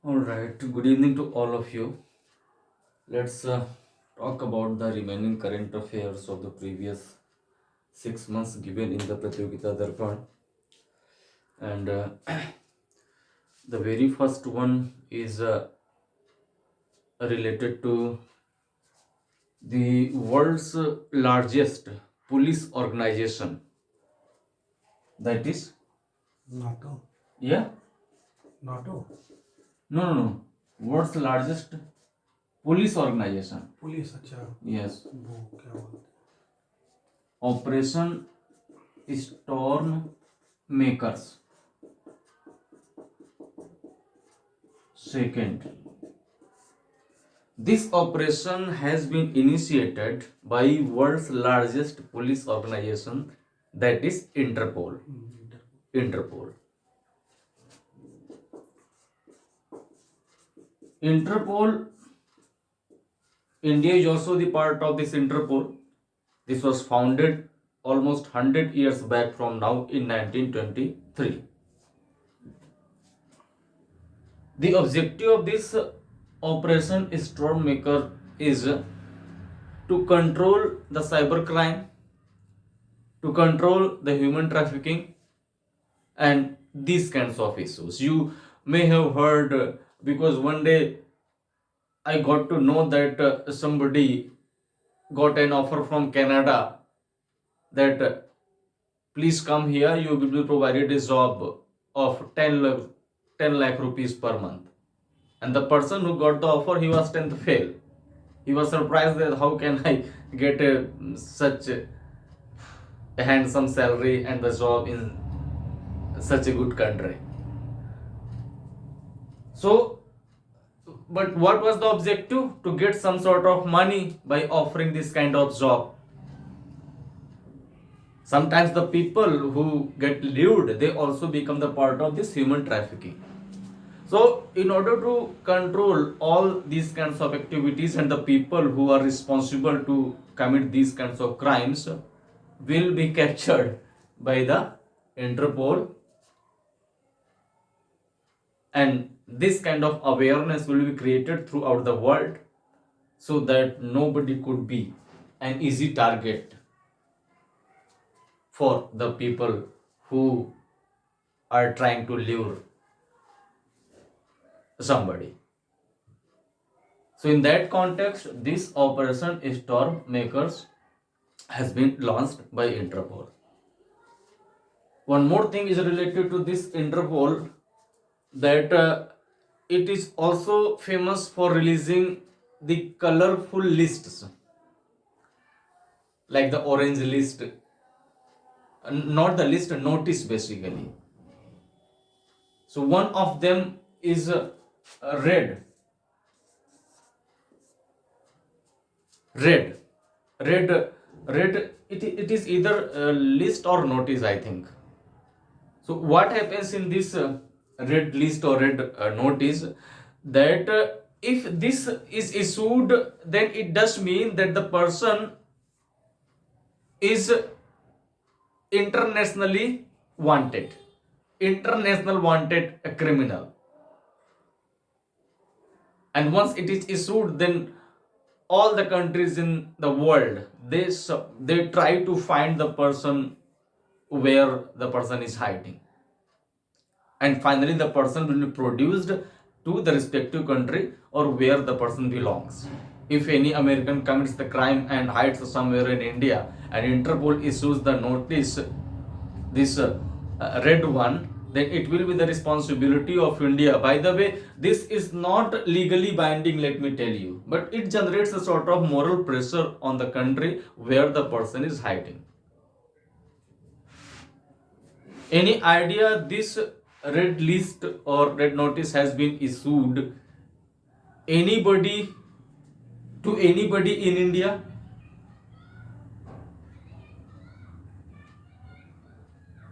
All right, good evening to all of you. Let's talk about the remaining current affairs of the previous 6 months given in the pratiyogita darpan. And the very first one is related to the world's largest police organization. That is, NATO. yeah, NATO. no. World's largest police organization. Police अच्छा Yes, वो क्या बोलते Operation Storm Makers. Second, this operation has been initiated by world's largest police organization, that is Interpol. Interpol. Interpol. India is also the part of this Interpol. This was founded almost 100 years back from now in 1923. The objective of this Operation Stormmaker is to control the cybercrime, to control the human trafficking, and these kinds of issues. You may have heard, because one day I got to know that somebody got an offer from Canada that please come here, you will be provided a job of 10 lakh rupees per month. And the person who got the offer, he was 10th fail. He was surprised that how can I get such a handsome salary and the job in such a good country. So, but what was the objective? To get some sort of money by offering this kind of job. Sometimes the people who get lured, they also become the part of this human trafficking. So, in order to control all these kinds of activities, and the people who are responsible to commit these kinds of crimes will be captured by the Interpol, and this kind of awareness will be created throughout the world so that nobody could be an easy target for the people who are trying to lure somebody. So in that context, this Operation Storm Makers has been launched by Interpol. One more thing is related to this Interpol, that it is also famous for releasing the colorful lists, like the orange list, not the list, notice basically. So one of them is red, red, red, red. It is either list or notice, I think. So what happens in this red list or red notice, that if this is issued, then it does mean that the person is internationally wanted, international wanted criminal. And once it is issued, then all the countries in the world, they try to find the person where the person is hiding, and finally the person will be produced to the respective country or where the person belongs. If any American commits the crime and hides somewhere in India, and Interpol issues the notice, this red one, then it will be the responsibility of India. By the way, this is not legally binding, let me tell you, but it generates a sort of moral pressure on the country where the person is hiding. Any idea this red list or red notice has been issued anybody to anybody in India?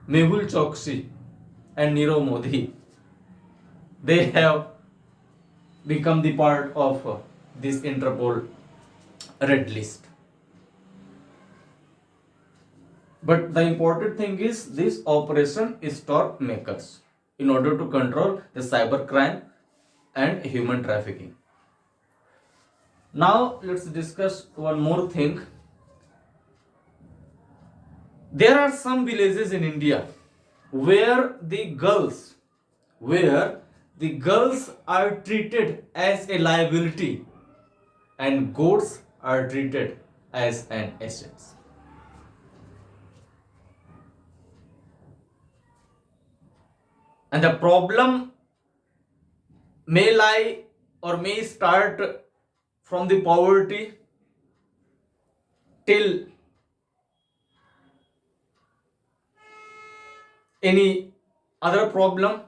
Mehul Choksi and Nirav Modi, they have become the part of this Interpol red list. But the important thing is this operation is Storm Makers, in order to control the cyber crime and human trafficking. Now let's discuss one more thing. There are some villages in India where the girls are treated as a liability and goats are treated as an asset. And the problem may lie or may start from the poverty till any other problem,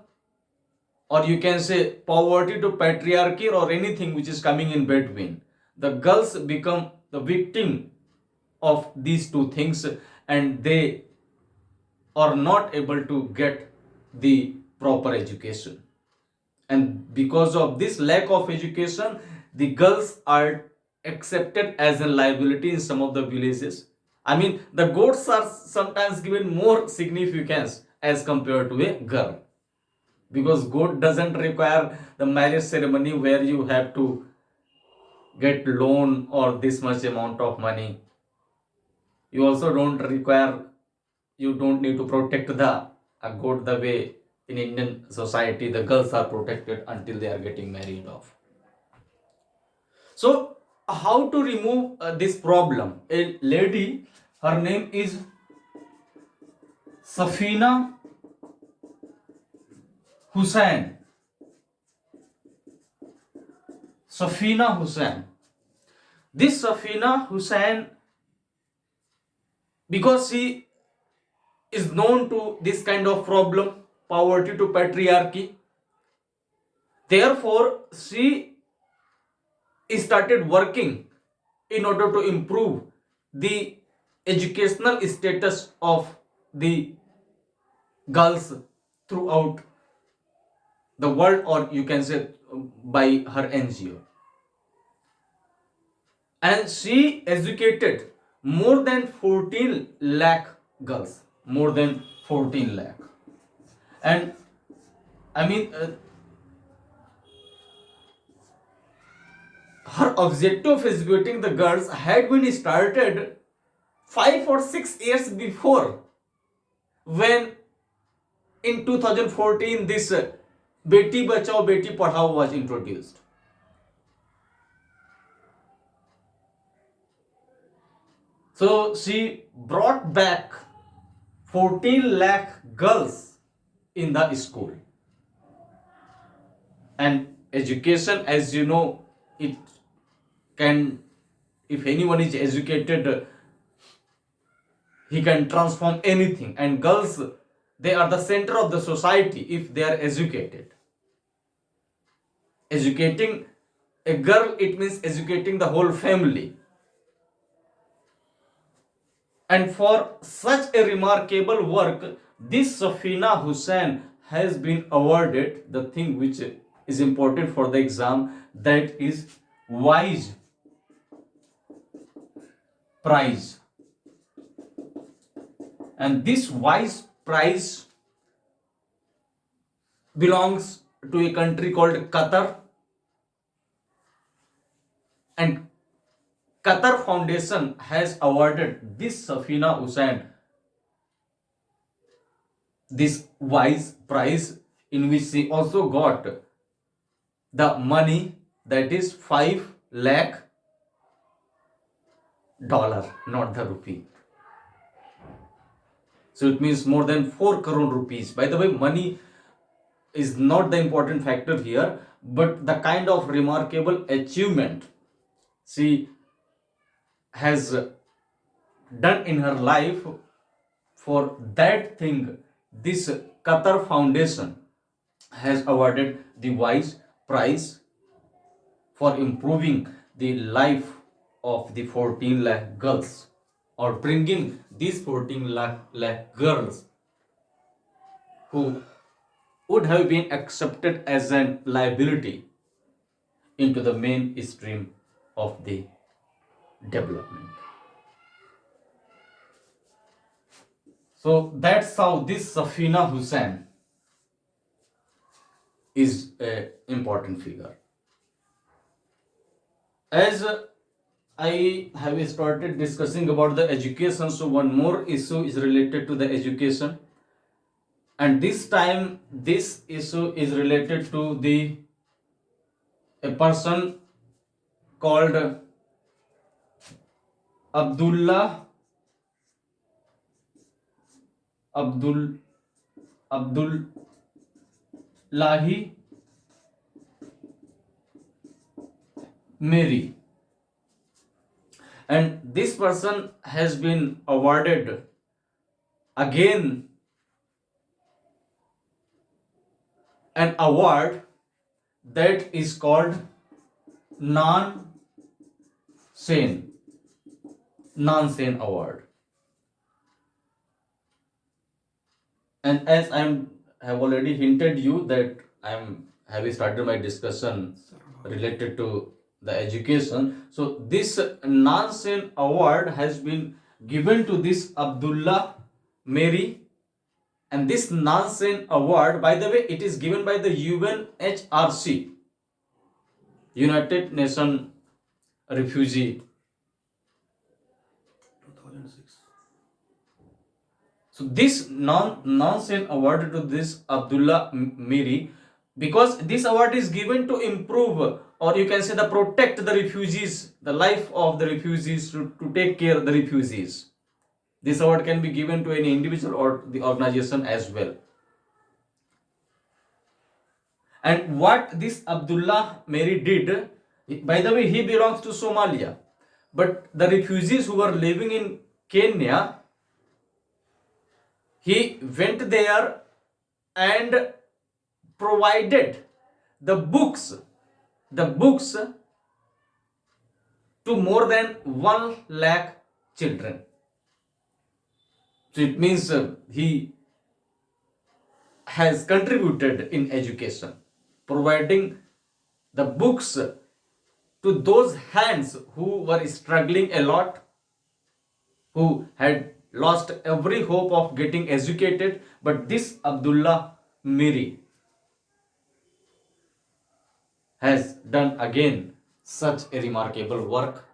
or you can say poverty to patriarchy or anything which is coming in between. The girls become the victim of these two things and they are not able to get the proper education. And because of this lack of education, the girls are accepted as a liability in some of the villages. I mean, the goats are sometimes given more significance as compared to a girl, because goat doesn't require the marriage ceremony where you have to get loan or this much amount of money. You also you don't need to protect the goat the way in Indian society the girls are protected until they are getting married off. So how to remove this problem? A lady, her name is Safina Hussain. Safina Hussain. This Safina Hussain, because she is known to this kind of problem, poverty to patriarchy, therefore she started working in order to improve the educational status of the girls throughout the world, or you can say by her NGO. And she educated more than 14 lakh girls, more than 14 lakh. And I mean, her objective of educating the girls had been started 5 or 6 years before, when in 2014 this Beti Bachao Beti Padhao was introduced. So she brought back 14 lakh girls in the school. And education, as you know, it can, if anyone is educated, he can transform anything. And girls, they are the center of the society if they are educated. Educating a girl, it means educating the whole family. And for such a remarkable work, this Safina Hussain has been awarded the thing which is important for the exam, that is WISE prize. And this WISE prize belongs to a country called Qatar, and Qatar Foundation has awarded this Safina Hussain this WISE prize, in which she also got the money, that is 5 lakh dollar, not the rupee. So it means more than 4 crore rupees. By the way, money is not the important factor here, but the kind of remarkable achievement she has done in her life, for that thing this Qatar Foundation has awarded the WISE prize for improving the life of the 14 lakh girls, or bringing these 14 lakh girls who would have been accepted as an liability into the mainstream of the development. So that's how this Safina Hussain is a important figure. As I have started discussing about the education, so one more issue is related to the education, and this time this issue is related to the a person called Abdullah Abdul Abdullahi Mary, and this person has been awarded again an award that is called non sane non-sane award. And as I'm have already hinted you that I'm having started my discussion related to the education, so this non-sane award has been given to this Abdullah Mary. And this non-sane award, by the way, it is given by the UNHRC, United Nations Refugee. 2006. So this non-sane award to this Abdullah Miri, because this award is given to improve, or you can say the protect the refugees, the life of the refugees, to take care of the refugees. This award can be given to any individual or the organization as well. And what this Abdullah Mary did, by the way, he belongs to Somalia, but the refugees who were living in Kenya, he went there and provided the books to more than 1 lakh children. So it means he has contributed in education, providing the books to those hands who were struggling a lot, who had lost every hope of getting educated. But this Abdullah Miri has done again such a remarkable work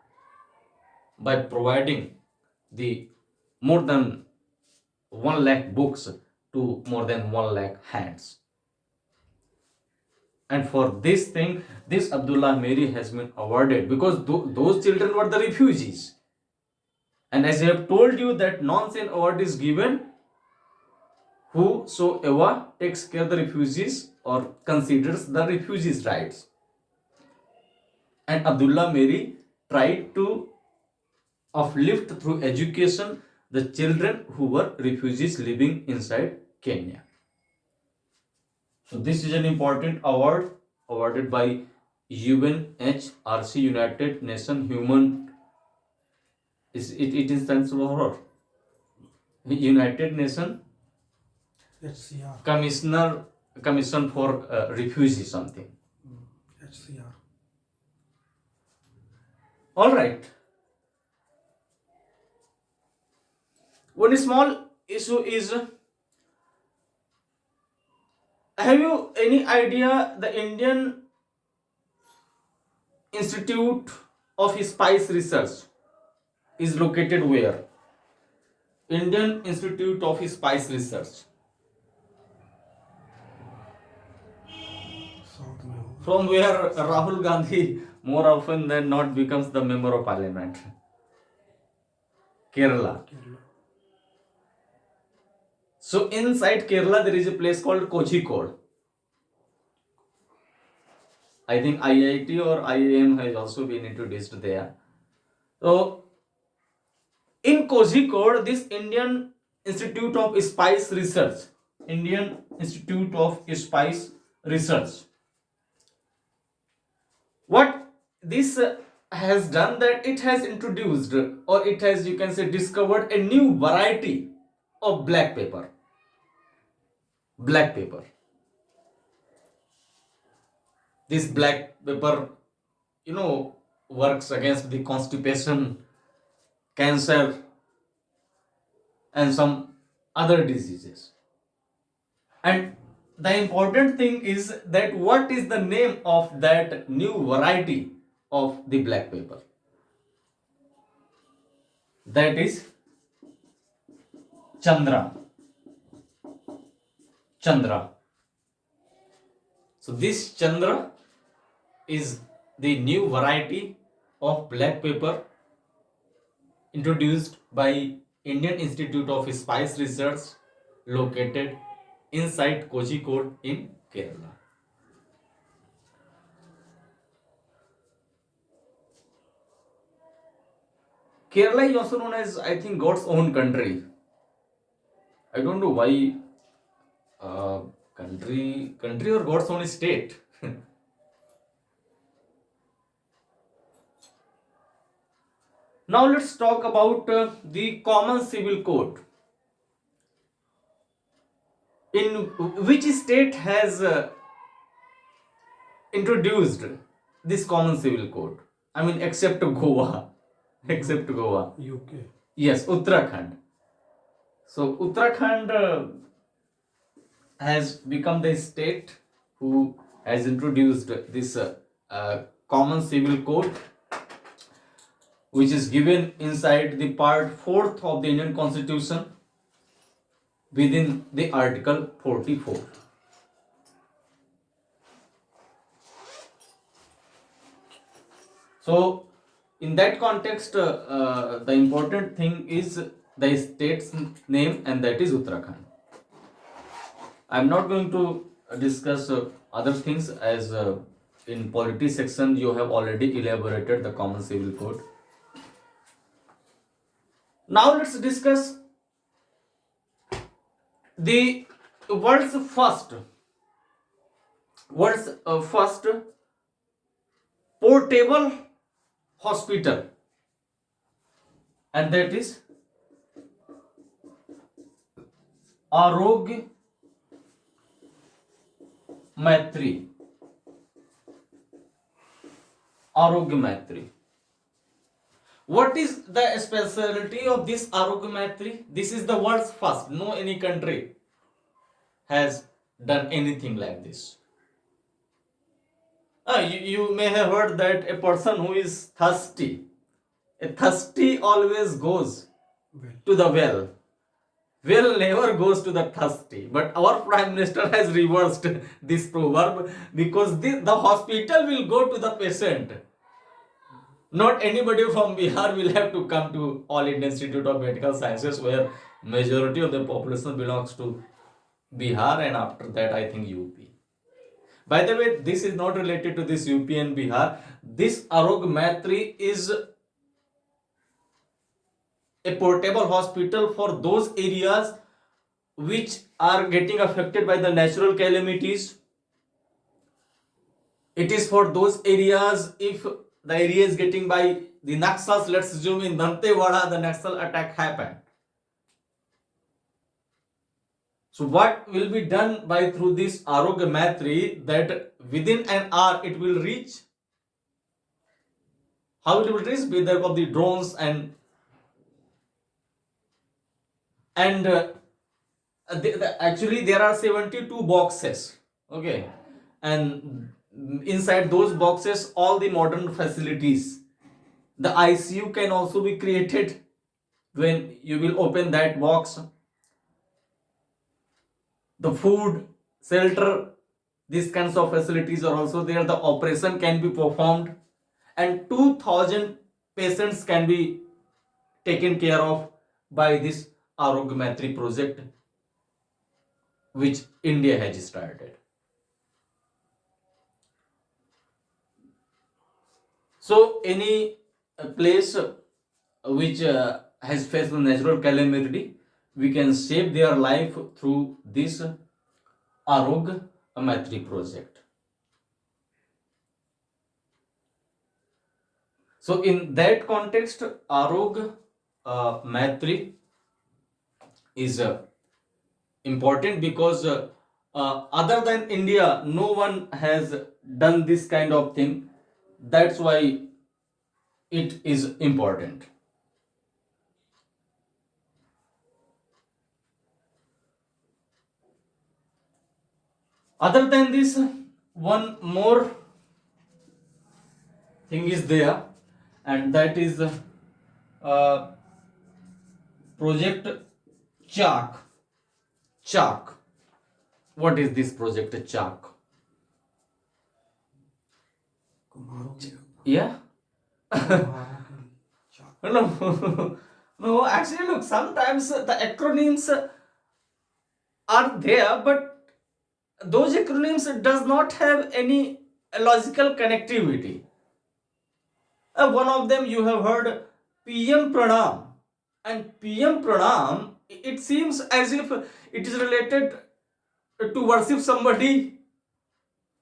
by providing the more than 1 lakh books to more than 1 lakh hands. And for this thing, this Abdullah Mary has been awarded, because those children were the refugees. And as I have told you, that non-sane award is given whosoever takes care of the refugees or considers the refugees' rights. And Abdullah Mary tried to uplift through education the children who were refugees living inside Kenya. So this is an important award awarded by UNHRC, United Nations Human. It stands for United Nations HCR. Commission for Refugees something. HCR. All right. One small issue is, have you any idea the Indian Institute of Spice Research is located where? Indian Institute of Spice Research. South में होगा. From where Rahul Gandhi more often than not becomes the member of parliament. Kerala. Kerala. So inside Kerala there is a place called Kozhikode. I think IIT or IIM has also been introduced there. So in Kozhikode, this Indian Institute of Spice Research, Indian Institute of Spice Research, what this has done, that it has introduced, or it has, you can say, discovered a new variety of black pepper. Black pepper. This black pepper, works against the constipation, cancer, and some other diseases. And the important thing is that what is the name of that new variety of the black pepper? That is Chandra. Chandra. So this Chandra is the new variety of black pepper introduced by Indian Institute of Spice Research located inside Kozhikode in Kerala. Kerala is also known as, I think, God's own country. I don't know why uh, country or God's own state. Now let's talk about the common civil code. In which state has introduced this common civil code? I mean, except Goa. Except Goa. UK. Yes, Uttarakhand. So Uttarakhand has become the state who has introduced this common civil code, which is given inside the part 4th of the Indian Constitution within the Article 44. So, in that context, the important thing is the state's name, and that is Uttarakhand. I'm not going to discuss other things, as in polity section you have already elaborated the common civil code. Now let's discuss the world's first portable hospital, and that is Arogya Maitri. Arogya Maitri. What is the specialty of this Arogya Maitri? This is the world's first. No any country has done anything like this. You may have heard that a person who is thirsty, a thirsty always goes Well, to the well. Well never goes to the thirsty. But our Prime Minister has reversed this proverb, because the hospital will go to the patient. Not anybody from Bihar will have to come to All India Institute of Medical Sciences, where majority of the population belongs to Bihar, and after that I think UP. By the way, this is not related to this UP and Bihar. This Arogya Maitri is a portable hospital for those areas which are getting affected by the natural calamities. It is for those areas if the area is getting by the Naxals. Let's assume in Dantewada the Naxal attack happened. So what will be done by through this Arogya Maitri, that within an hour it will reach. How it will reach? With the help of the drones and actually there are 72 boxes. Okay, and inside those boxes all the modern facilities. The ICU can also be created when you will open that box. The food, shelter, these kinds of facilities are also there. The operation can be performed, and 2000 patients can be taken care of by this Arogya Maitri project, which India has started. So any place which has faced a natural calamity, we can save their life through this Arogya Maitri project. So in that context, Arogya Maitri is important, because other than India, no one has done this kind of thing. That's why it is important. Other than this, one more thing is there, and that is project Chalk. Chalk. What is this project Chalk? कुम्हारों के Yeah. कुम्हारों के लिए चाक No, no. Actually, look. Sometimes the acronyms are there, but those acronyms does not have any logical connectivity. One of them you have heard PM Pranam, and PM Pranam. It seems as if it is related to worship somebody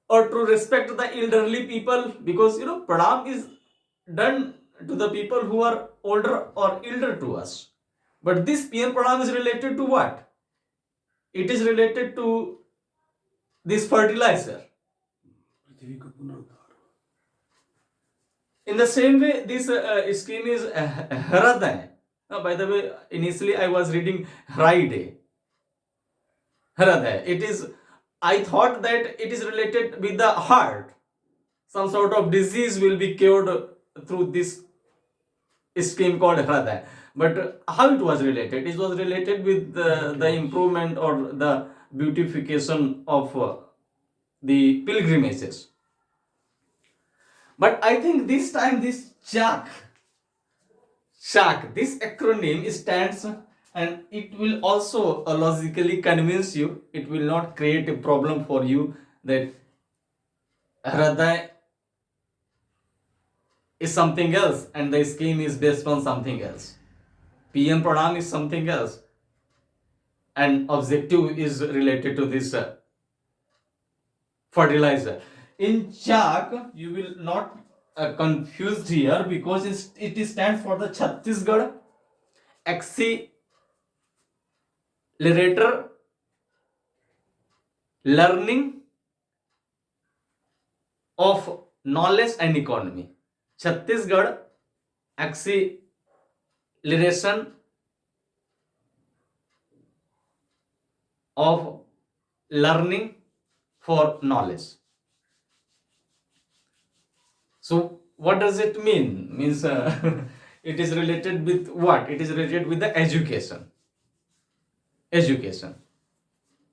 or to respect the elderly people, because pranam is done to the people who are older or elder to us. But this PM pranam is related to what? It is related to this fertilizer. पृथ्वी का पुनरुद्धार In the same way, this scheme is Haraday. By the way, initially I was reading Hraide. Haraday. It is. I thought that it is related with the heart. Some sort of disease will be cured through this scheme called Hraday. But how it was related? It was related with the improvement or the beautification of the pilgrimages. But I think this time this Shak, this acronym stands, and it will also logically convince you. It will not create a problem for you that Hraday is something else and the scheme is based on something else. PM Pranam is something else and objective is related to this fertilizer. In Chak, you will not confused here because it stands for the Chhattisgarh Accelerator Learning of Knowledge and Economy. Chhattisgarh Acceleration of Learning for Knowledge. So what does it mean? Means it is related with what? It is related with the education. Education.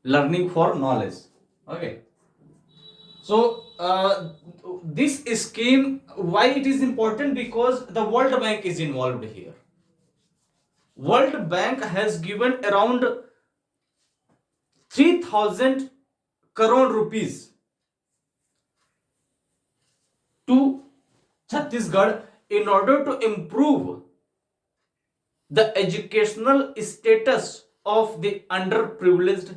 Learning for knowledge. Okay. So this scheme, why it is important? Because the World Bank is involved here. World Bank has given around 3,000 crore rupees to Chhattisgarh in order to improve the educational status of the underprivileged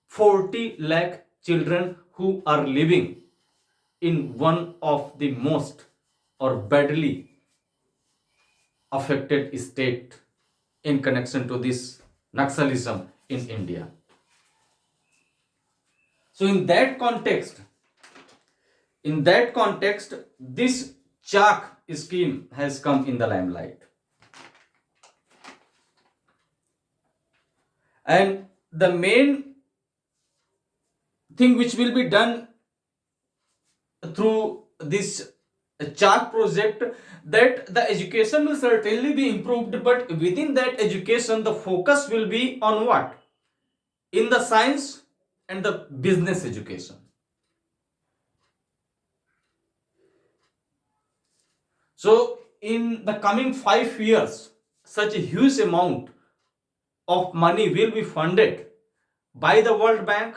40 lakh children who are living in one of the most or badly affected state in connection to this Naxalism in India. So in that context, this Chak scheme has come in the limelight. And the main thing which will be done through this Chak project, that the education will certainly be improved, but within that education the focus will be on what? In the science and the business education. So in the coming 5 years, such a huge amount of money will be funded by the World Bank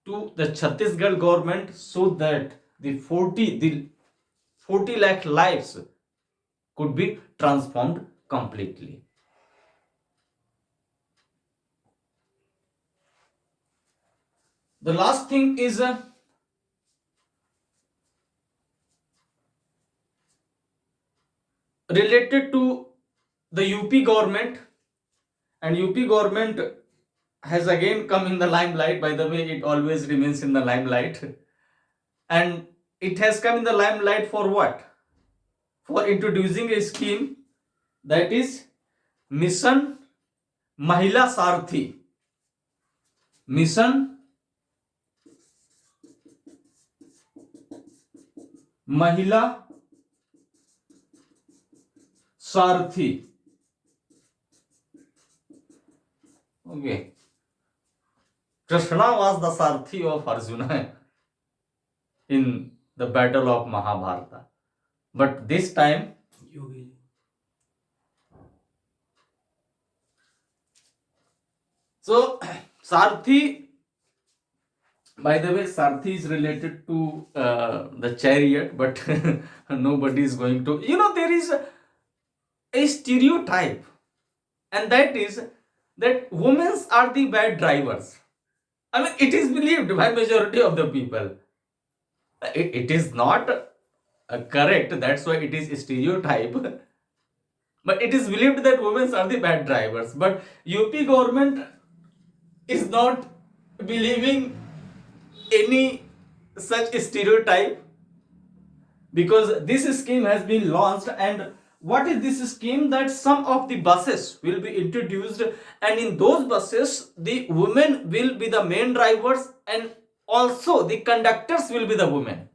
to the Chhattisgarh government, so that the 40 lakh lives could be transformed completely. The last thing is related to the UP government, and UP government has again come in the limelight. By the way, it always remains in the limelight, and it has come in the limelight for what? For introducing a scheme, that is Mission Mahila Sarthi. Mission Mahila Sarthi. Okay. Krishna was the Sarthi of Arjuna in the battle of Mahabharata. But this time, Yogi ji so Sarthi, by the way, Sarthi is related to the chariot, but nobody is going to. There is a stereotype, and that is that women are the bad drivers. I mean, it is believed by majority of the people. It is not correct. That's why it is a stereotype. But it is believed that women are the bad drivers. But UP government is not believing any such stereotype, because this scheme has been launched. And what is this scheme? That some of the buses will be introduced, and in those buses the women will be the main drivers, and also the conductors will be the women.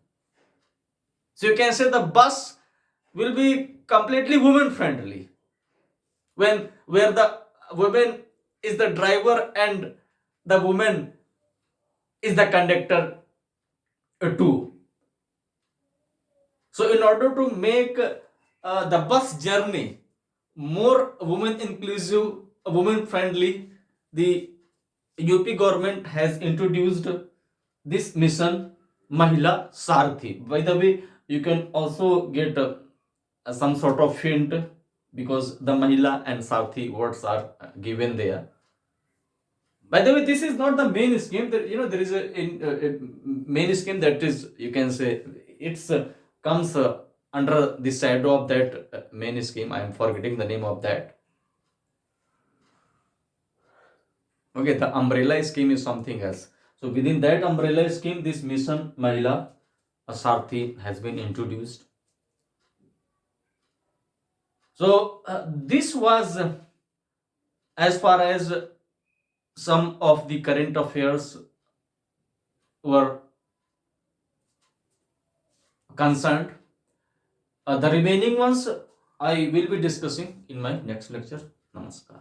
So you can say the bus will be completely women friendly, when where the woman is the driver and the woman is the conductor too. So in order to make the bus journey more women inclusive, women friendly, the UP government has introduced this mission Mahila Sarthi. By the way, you can also get some sort of hint, because the Mahila and Sarthi words are given there. By the way, this is not the main scheme. There is a main scheme that is, you can say, it's comes under the shadow of that main scheme. I am forgetting the name of that. Okay, the umbrella scheme is something else. So within that umbrella scheme, this mission Mahila Sarthi has been introduced. So this was as far as some of the current affairs were concerned. The remaining ones I will be discussing in my next lecture. Namaskar.